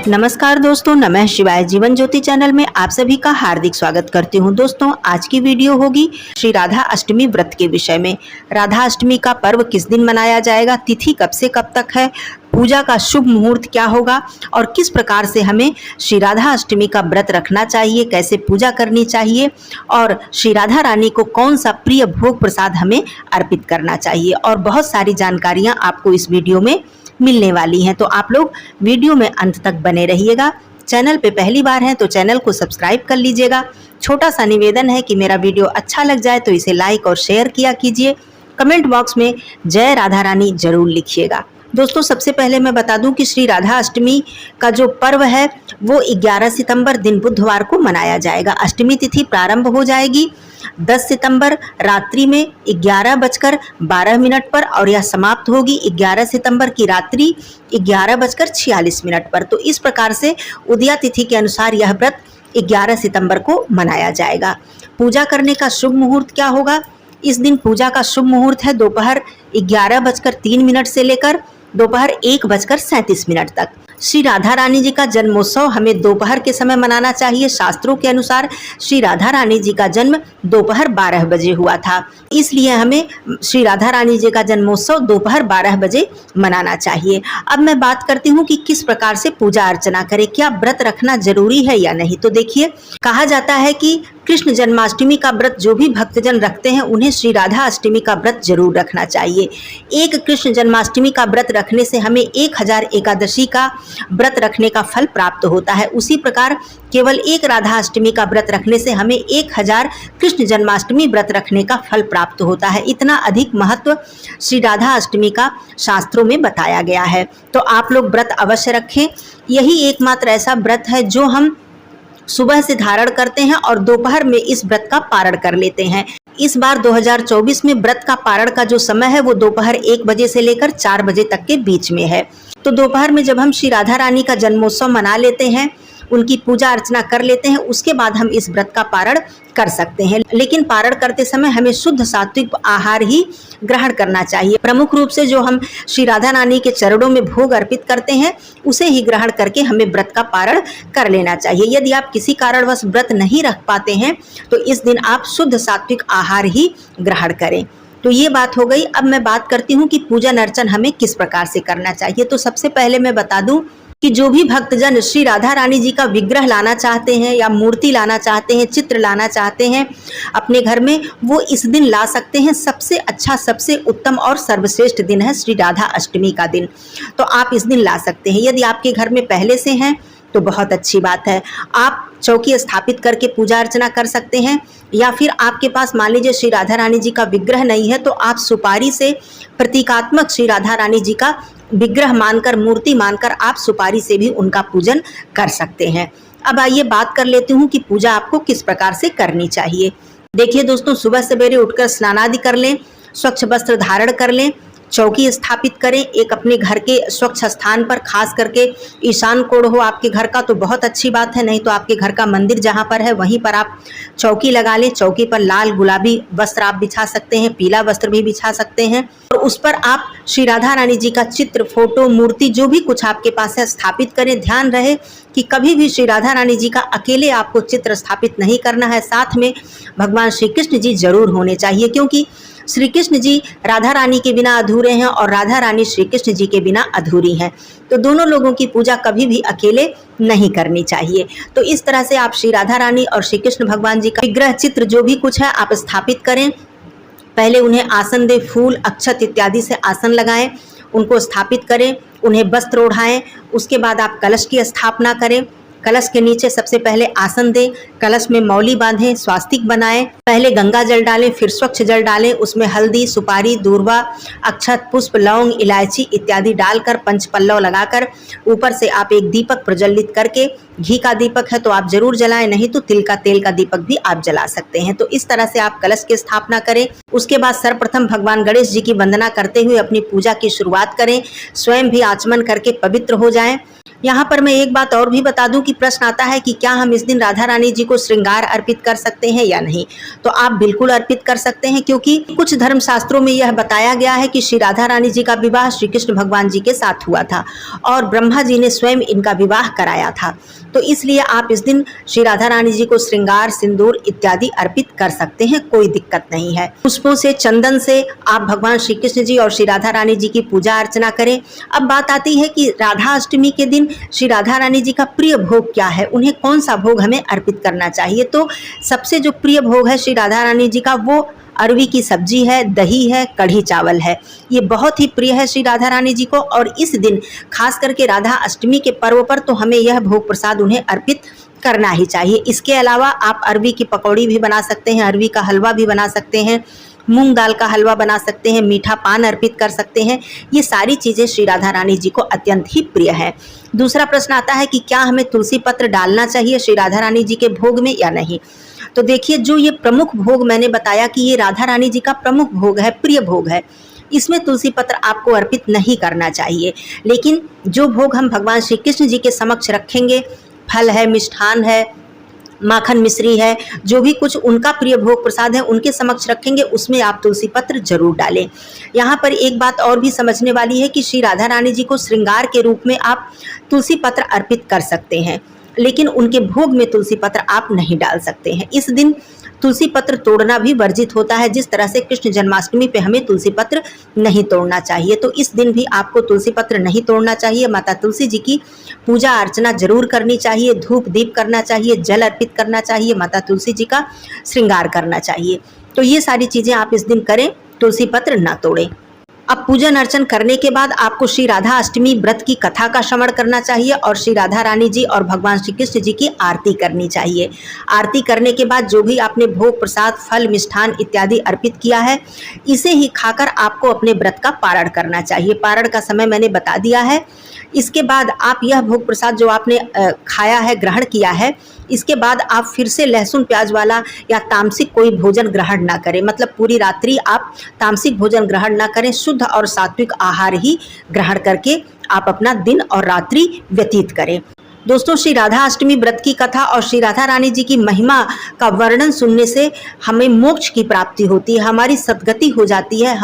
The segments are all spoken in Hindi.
नमस्कार दोस्तों, नमः शिवाय। जीवन ज्योति चैनल में आप सभी का हार्दिक स्वागत करती हूं। दोस्तों, आज की वीडियो होगी श्री राधा अष्टमी व्रत के विषय में। राधा अष्टमी का पर्व किस दिन मनाया जाएगा, तिथि कब से कब तक है, पूजा का शुभ मुहूर्त क्या होगा और किस प्रकार से हमें श्री राधा अष्टमी का व्रत रखना चाहिए, कैसे पूजा करनी चाहिए और श्री राधा रानी को कौन सा प्रिय भोग प्रसाद हमें अर्पित करना चाहिए, और बहुत सारी जानकारियाँ आपको इस वीडियो में मिलने वाली हैं। तो आप लोग वीडियो में अंत तक बने रहिएगा। चैनल पे पहली बार हैं तो चैनल को सब्सक्राइब कर लीजिएगा। छोटा सा निवेदन है कि मेरा वीडियो अच्छा लग जाए तो इसे लाइक और शेयर किया कीजिए। कमेंट बॉक्स में जय राधा रानी जरूर लिखिएगा। दोस्तों, सबसे पहले मैं बता दूं कि श्री राधा अष्टमी का जो पर्व है वो 11 सितंबर दिन बुधवार को मनाया जाएगा। अष्टमी तिथि प्रारंभ हो जाएगी 10 सितंबर रात्रि में 11:12 पर और यह समाप्त होगी 11 सितंबर की रात्रि 11:46 पर। तो इस प्रकार से उदया तिथि के अनुसार यह व्रत 11 सितंबर को मनाया जाएगा। पूजा करने का शुभ मुहूर्त क्या होगा? इस दिन पूजा का शुभ मुहूर्त है दोपहर 11:03 से लेकर दोपहर 1:37 तक। श्री राधा रानी जी का जन्मोत्सव हमें दोपहर के समय मनाना चाहिए। शास्त्रों के अनुसार श्री राधा रानी जी का जन्म दोपहर 12 बजे हुआ था, इसलिए हमें श्री राधा रानी जी का जन्मोत्सव दोपहर 12 बजे मनाना चाहिए। अब मैं बात करती हूँ कि किस प्रकार से पूजा अर्चना करें, क्या व्रत रखना जरूरी है या नहीं। तो देखिए, कहा जाता है कि कृष्ण जन्माष्टमी का व्रत जो भी भक्तजन रखते हैं उन्हें श्री राधा अष्टमी का व्रत जरूर रखना चाहिए। एक कृष्ण जन्माष्टमी का व्रत रखने से हमें 1000 एकादशी का व्रत रखने का फल प्राप्त होता है। उसी प्रकार केवल एक राधा अष्टमी का व्रत रखने से हमें 1000 कृष्ण जन्माष्टमी व्रत रखने का फल प्राप्त होता है। इतना अधिक महत्व श्री राधा अष्टमी का शास्त्रों में बताया गया है। तो आप लोग व्रत अवश्य रखें। यही एकमात्र ऐसा व्रत है जो हम सुबह से धारण करते हैं और दोपहर में इस व्रत का पारण कर लेते हैं। इस बार 2024 में व्रत का पारण का जो समय है वो दोपहर 1 बजे से लेकर 4 बजे तक के बीच में है। तो दोपहर में जब हम श्री राधा रानी का जन्मोत्सव मना लेते हैं, उनकी पूजा अर्चना कर लेते हैं, उसके बाद हम इस व्रत का पारण कर सकते हैं। लेकिन पारण करते समय हमें शुद्ध सात्विक आहार ही ग्रहण करना चाहिए। प्रमुख रूप से जो हम श्री राधा रानी के चरणों में भोग अर्पित करते हैं उसे ही ग्रहण करके हमें व्रत का पारण कर लेना चाहिए। यदि आप किसी कारणवश व्रत नहीं रख पाते हैं तो इस दिन आप शुद्ध सात्विक आहार ही ग्रहण करें। तो ये बात हो गई। अब मैं बात करती हूँ कि पूजन अर्चन हमें किस प्रकार से करना चाहिए। तो सबसे पहले मैं बता दूं कि जो भी भक्तजन श्री राधा रानी जी का विग्रह लाना चाहते हैं या मूर्ति लाना चाहते हैं, चित्र लाना चाहते हैं अपने घर में, वो इस दिन ला सकते हैं। सबसे अच्छा, सबसे उत्तम और सर्वश्रेष्ठ दिन है श्री राधा अष्टमी का दिन। तो आप इस दिन ला सकते हैं। यदि आपके घर में पहले से हैं तो बहुत अच्छी बात है। आप चौकी स्थापित करके पूजा अर्चना कर सकते हैं, या फिर आपके पास मान लीजिए श्री राधा रानी जी का विग्रह नहीं है तो आप सुपारी से प्रतीकात्मक श्री राधा रानी जी का विग्रह मानकर, मूर्ति मानकर आप सुपारी से भी उनका पूजन कर सकते हैं। अब आइए बात कर लेती हूँ कि पूजा आपको किस प्रकार से करनी चाहिए। देखिए दोस्तों, सुबह सवेरे उठकर स्नान आदि कर लें, स्वच्छ वस्त्र धारण कर लें, चौकी स्थापित करें एक अपने घर के स्वच्छ स्थान पर, खास करके ईशान कोण हो आपके घर का तो बहुत अच्छी बात है। नहीं तो आपके घर का मंदिर जहाँ पर है वहीं पर आप चौकी लगा लें। चौकी पर लाल गुलाबी वस्त्र आप बिछा सकते हैं, पीला वस्त्र भी बिछा सकते हैं और उस पर आप श्री राधा रानी जी का चित्र, फोटो, मूर्ति जो भी कुछ आपके पास है स्थापित करें। ध्यान रहे कि कभी भी श्री राधा रानी जी का अकेले आपको चित्र स्थापित नहीं करना है, साथ में भगवान श्री कृष्ण जी जरूर होने चाहिए, क्योंकि श्री कृष्ण जी राधा रानी के बिना अधूरे हैं और राधा रानी श्री कृष्ण जी के बिना अधूरी हैं। तो दोनों लोगों की पूजा कभी भी अकेले नहीं करनी चाहिए। तो इस तरह से आप श्री राधा रानी और श्री कृष्ण भगवान जी का विग्रह, चित्र जो भी कुछ है आप स्थापित करें। पहले उन्हें आसन दें, फूल, अक्षत इत्यादि से आसन लगाएं, उनको स्थापित करें, उन्हें वस्त्र ओढ़ाएं। उसके बाद आप कलश की स्थापना करें। कलश के नीचे सबसे पहले आसन दें, कलश में मौली बांधें, स्वास्तिक बनाएं। पहले गंगा जल डालें, फिर स्वच्छ जल डालें, उसमें हल्दी, सुपारी, दूर्वा, अक्षत, पुष्प, लौंग, इलायची इत्यादि डालकर पंचपल्लव लगाकर ऊपर से आप एक दीपक प्रज्वलित करके, घी का दीपक है तो आप जरूर जलाएं, नहीं तो तिल का तेल का दीपक भी आप जला सकते हैं। तो इस तरह से आप कलश की स्थापना करें। उसके बाद सर्वप्रथम भगवान गणेश जी की वंदना करते हुए अपनी पूजा की शुरुआत करें। स्वयं भी आचमन करके पवित्र हो जाएं। यहाँ पर मैं एक बात और भी बता दूं कि प्रश्न आता है कि क्या हम इस दिन राधा रानी जी को श्रृंगार अर्पित कर सकते हैं या नहीं। तो आप बिल्कुल अर्पित कर सकते हैं, क्योंकि कुछ धर्म शास्त्रों में यह बताया गया है कि श्री राधा रानी जी का विवाह श्री कृष्ण भगवान जी के साथ हुआ था और ब्रह्मा जी ने स्वयं इनका विवाह कराया था। तो इसलिए आप इस दिन श्री राधा रानी जी को श्रृंगार, सिंदूर इत्यादि अर्पित कर सकते हैं, कोई दिक्कत नहीं है। पुष्पों से, चंदन से आप भगवान श्री कृष्ण जी और श्री राधा रानी जी की पूजा अर्चना करें। अब बात आती है कि राधा अष्टमी के दिन श्री राधा रानी जी का प्रिय भोग क्या है, उन्हें कौन सा भोग हमें अर्पित करना चाहिए। तो सबसे जो प्रिय भोग है श्री राधा रानी जी का, वो अरवी की सब्जी है, दही है, कढ़ी चावल है। ये बहुत ही प्रिय है श्री राधा रानी जी को और इस दिन खास करके राधा अष्टमी के पर्व पर तो हमें यह भोग प्रसाद उन्हें अर्पित करना ही चाहिए। इसके अलावा आप अरवी की पकौड़ी भी बना सकते हैं, अरवी का हलवा भी बना सकते हैं, मूंग दाल का हलवा बना सकते हैं, मीठा पान अर्पित कर सकते हैं। ये सारी चीज़ें श्री राधा रानी जी को अत्यंत ही प्रिय है। दूसरा प्रश्न आता है कि क्या हमें तुलसी पत्र डालना चाहिए श्री राधा रानी जी के भोग में या नहीं। तो देखिए, जो ये प्रमुख भोग मैंने बताया कि ये राधा रानी जी का प्रमुख भोग है, प्रिय भोग है, इसमें तुलसी पत्र आपको अर्पित नहीं करना चाहिए। लेकिन जो भोग हम भगवान श्री कृष्ण जी के समक्ष रखेंगे, फल है, मिष्ठान है, माखन मिश्री है, जो भी कुछ उनका प्रिय भोग प्रसाद है उनके समक्ष रखेंगे, उसमें आप तुलसी पत्र जरूर डालें। यहाँ पर एक बात और भी समझने वाली है कि श्री राधा रानी जी को श्रृंगार के रूप में आप तुलसी पत्र अर्पित कर सकते हैं, लेकिन उनके भोग में तुलसी पत्र आप नहीं डाल सकते हैं। इस दिन तुलसी पत्र तोड़ना भी वर्जित होता है, जिस तरह से कृष्ण जन्माष्टमी पे हमें तुलसी पत्र नहीं तोड़ना चाहिए। तो इस दिन भी आपको तुलसी पत्र नहीं तोड़ना चाहिए। माता तुलसी जी की पूजा अर्चना जरूर करनी चाहिए, धूप दीप करना चाहिए, जल अर्पित करना चाहिए, माता तुलसी जी का श्रृंगार करना चाहिए। तो ये सारी चीज़ें आप इस दिन करें, तुलसी पत्र ना तोड़ें। अब पूजन अर्चन करने के बाद आपको श्री राधा अष्टमी व्रत की कथा का श्रवण करना चाहिए और श्री राधा रानी जी और भगवान श्री कृष्ण जी की आरती करनी चाहिए। आरती करने के बाद जो भी आपने भोग प्रसाद, फल, मिष्ठान इत्यादि अर्पित किया है, इसे ही खाकर आपको अपने व्रत का पारण करना चाहिए। पारण का समय मैंने बता दिया है। इसके बाद आप यह भोग प्रसाद जो आपने खाया है, ग्रहण किया है, इसके बाद आप फिर से लहसुन प्याज वाला या तामसिक कोई भोजन ग्रहण ना करें। मतलब पूरी रात्रि आप तामसिक भोजन ग्रहण ना करें, शुद्ध और सात्विक आहार ही ग्रहण करके आप अपना दिन और रात्रि व्यतीत करें। दोस्तों, श्री राधा अष्टमी व्रत की कथा और श्री राधा रानी जी की महिमा का वर्णन सुनने से हमें मोक्ष की प्राप्ति होती है, हमारी सद्गति हो जाती है,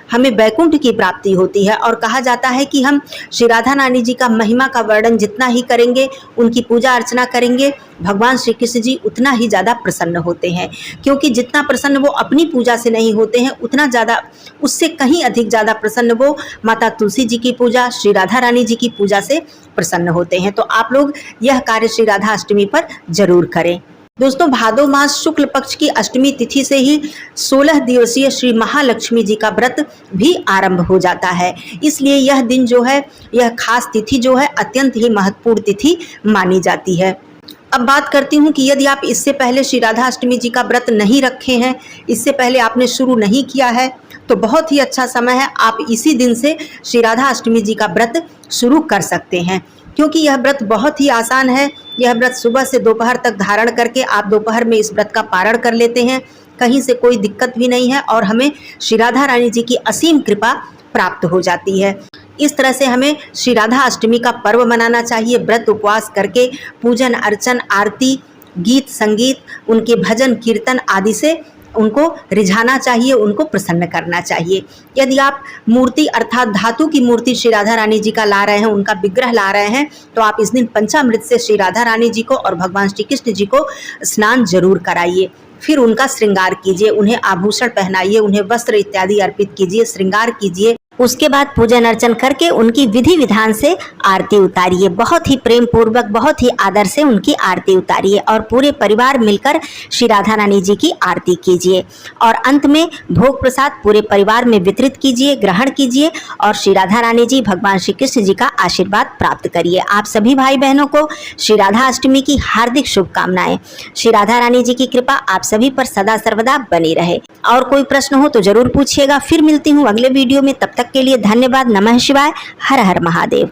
हमें वैकुंठ की प्राप्ति होती है। और कहा जाता है कि हम श्री राधा रानी जी का महिमा का वर्णन जितना ही करेंगे, उनकी पूजा अर्चना करेंगे, भगवान श्री कृष्ण जी उतना ही ज़्यादा प्रसन्न होते हैं। क्योंकि जितना प्रसन्न वो अपनी पूजा से नहीं होते हैं, उतना ज़्यादा, उससे कहीं अधिक ज़्यादा प्रसन्न वो माता तुलसी जी की पूजा, श्री राधा रानी जी की पूजा से प्रसन्न होते हैं। तो आप लोग यह कार्य श्री राधा अष्टमी पर जरूर करें। दोस्तों, भादो मास शुक्ल पक्ष की अष्टमी तिथि से ही 16 दिवसीय श्री महालक्ष्मी जी का व्रत भी आरंभ हो जाता है। इसलिए यह दिन जो है, यह खास तिथि जो है, अत्यंत ही महत्वपूर्ण तिथि मानी जाती है। अब बात करती हूँ कि यदि आप इससे पहले श्री राधा अष्टमी जी का व्रत नहीं रखे हैं, इससे पहले आपने शुरू नहीं किया है, तो बहुत ही अच्छा समय है, आप इसी दिन से श्री राधा अष्टमी जी का व्रत शुरू कर सकते हैं। क्योंकि यह व्रत बहुत ही आसान है। यह व्रत सुबह से दोपहर तक धारण करके आप दोपहर में इस व्रत का पारण कर लेते हैं, कहीं से कोई दिक्कत भी नहीं है और हमें श्री राधा रानी जी की असीम कृपा प्राप्त हो जाती है। इस तरह से हमें श्री राधा अष्टमी का पर्व मनाना चाहिए। व्रत उपवास करके पूजन अर्चन, आरती, गीत संगीत, उनके भजन कीर्तन आदि से उनको रिझाना चाहिए, उनको प्रसन्न करना चाहिए। यदि आप मूर्ति अर्थात धातु की मूर्ति श्री राधा रानी जी का ला रहे हैं, उनका विग्रह ला रहे हैं, तो आप इस दिन पंचामृत से श्री राधा रानी जी को और भगवान श्री कृष्ण जी को स्नान जरूर कराइए। फिर उनका श्रृंगार कीजिए, उन्हें आभूषण पहनाइए, उन्हें वस्त्र इत्यादि अर्पित कीजिए, श्रृंगार कीजिए। उसके बाद पूजन अर्चन करके उनकी विधि विधान से आरती उतारिए। बहुत ही प्रेम पूर्वक, बहुत ही आदर से उनकी आरती उतारिए और पूरे परिवार मिलकर श्री राधा रानी जी की आरती कीजिए। और अंत में भोग प्रसाद पूरे परिवार में वितरित कीजिए, ग्रहण कीजिए और श्री राधा रानी जी, भगवान श्री कृष्ण जी का आशीर्वाद प्राप्त करिए। आप सभी भाई बहनों को श्री राधा अष्टमी की हार्दिक शुभकामनाएं। श्री राधा रानी जी की कृपा आप सभी पर सदा सर्वदा बनी रहे। और कोई प्रश्न हो तो जरूर पूछिएगा। फिर मिलती हूँ अगले वीडियो में, तब तक के लिए धन्यवाद। नमः शिवाय। हर हर महादेव।